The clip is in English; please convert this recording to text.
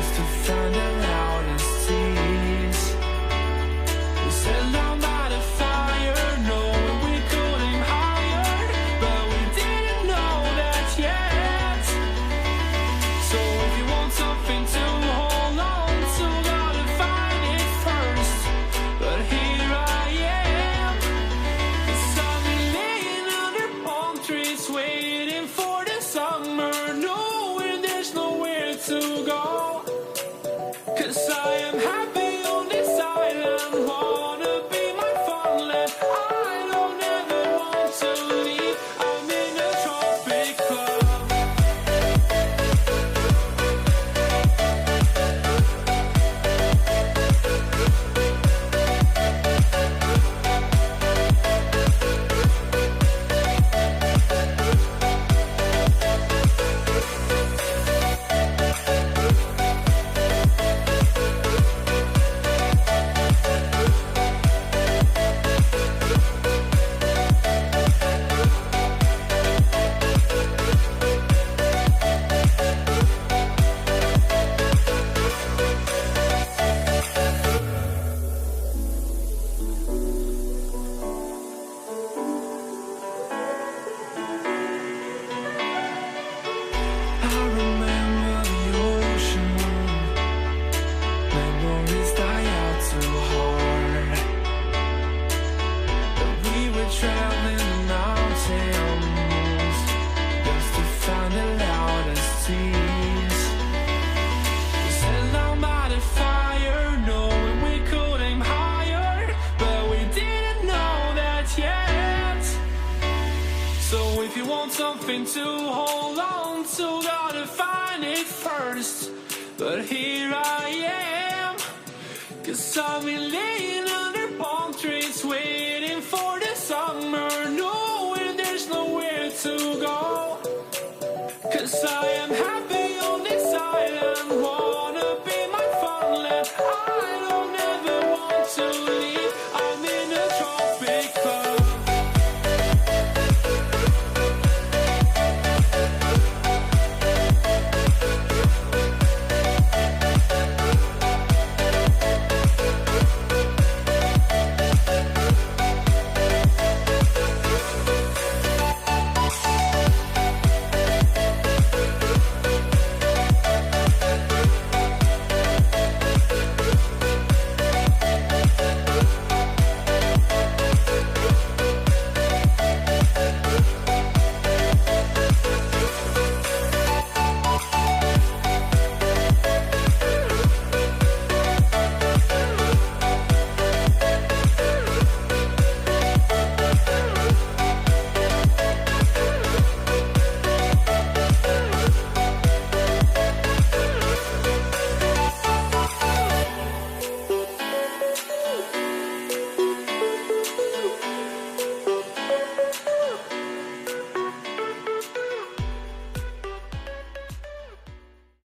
just to find the loudest tease. We sat down by the fire, knowing we could aim higher, but we didn't know that yet. So if you want something to hold on to, gotta find it first. But here I am, 'cause I've been laying under palm trees, waiting for the summer, knowing there's nowhere to go. 'Cause I am happy on this island, wanna be my farmland. I don't ever want to leave, I'm in a tropic club. I remember the ocean, memories die out too hard. But we were traveling the mountains just to find the loudest tease. We sat down by the fire, knowing we could aim higher, but we didn't know that yet. So if you want something to hold on to, gotta find it first. But here I am, 'cause I've been laying under palm trees, waiting for the summer, knowing there's nowhere to go. 'Cause I am happy